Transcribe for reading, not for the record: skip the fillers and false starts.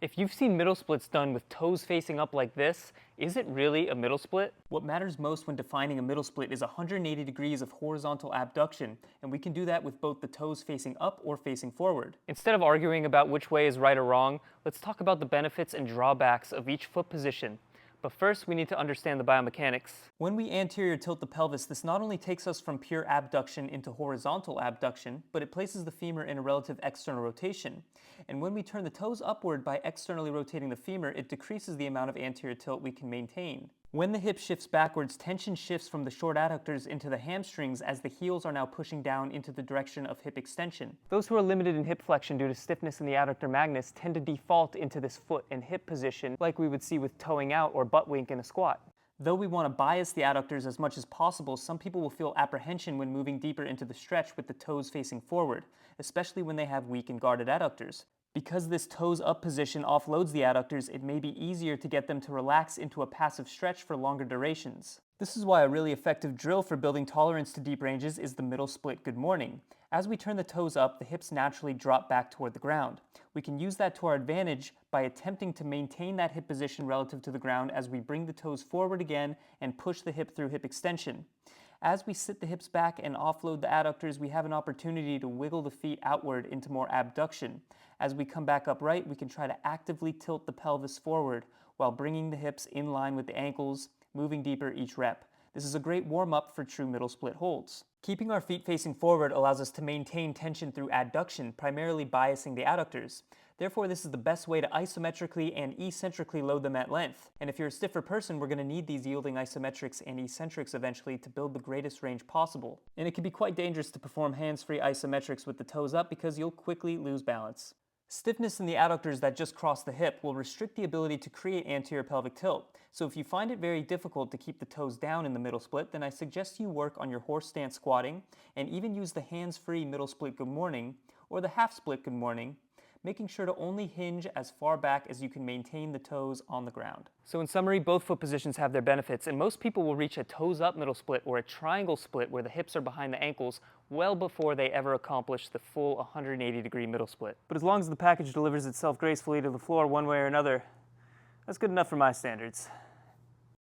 If you've seen middle splits done with toes facing up like this, is it really a middle split? What matters most when defining a middle split is 180 degrees of horizontal abduction, and we can do that with both the toes facing up or facing forward. Instead of arguing about which way is right or wrong, let's talk about the benefits and drawbacks of each foot position. But first, we need to understand the biomechanics. When we anterior tilt the pelvis, this not only takes us from pure abduction into horizontal abduction, but it places the femur in a relative external rotation. And when we turn the toes upward by externally rotating the femur, it decreases the amount of anterior tilt we can maintain. When the hip shifts backwards, tension shifts from the short adductors into the hamstrings as the heels are now pushing down into the direction of hip extension. Those who are limited in hip flexion due to stiffness in the adductor magnus tend to default into this foot and hip position like we would see with toeing out or butt wink in a squat. Though we want to bias the adductors as much as possible, some people will feel apprehension when moving deeper into the stretch with the toes facing forward, especially when they have weak and guarded adductors. Because this toes up position offloads the adductors, it may be easier to get them to relax into a passive stretch for longer durations. This is why a really effective drill for building tolerance to deep ranges is the middle split good morning. As we turn the toes up, the hips naturally drop back toward the ground. We can use that to our advantage by attempting to maintain that hip position relative to the ground as we bring the toes forward again and push the hip through hip extension. As we sit the hips back and offload the adductors, we have an opportunity to wiggle the feet outward into more abduction. As we come back upright, we can try to actively tilt the pelvis forward while bringing the hips in line with the ankles, moving deeper each rep. This is a great warm-up for true middle split holds. Keeping our feet facing forward allows us to maintain tension through adduction, primarily biasing the adductors. Therefore, this is the best way to isometrically and eccentrically load them at length. And if you're a stiffer person, we're going to need these yielding isometrics and eccentrics eventually to build the greatest range possible. And it can be quite dangerous to perform hands-free isometrics with the toes up because you'll quickly lose balance. Stiffness in the adductors that just cross the hip will restrict the ability to create anterior pelvic tilt. So if you find it very difficult to keep the toes down in the middle split, then I suggest you work on your horse stance squatting and even use the hands-free middle split good morning or the half split good morning, making sure to only hinge as far back as you can maintain the toes on the ground. So in summary, both foot positions have their benefits, and most people will reach a toes up middle split or a triangle split where the hips are behind the ankles well before they ever accomplish the full 180-degree middle split. But as long as the package delivers itself gracefully to the floor one way or another, that's good enough for my standards.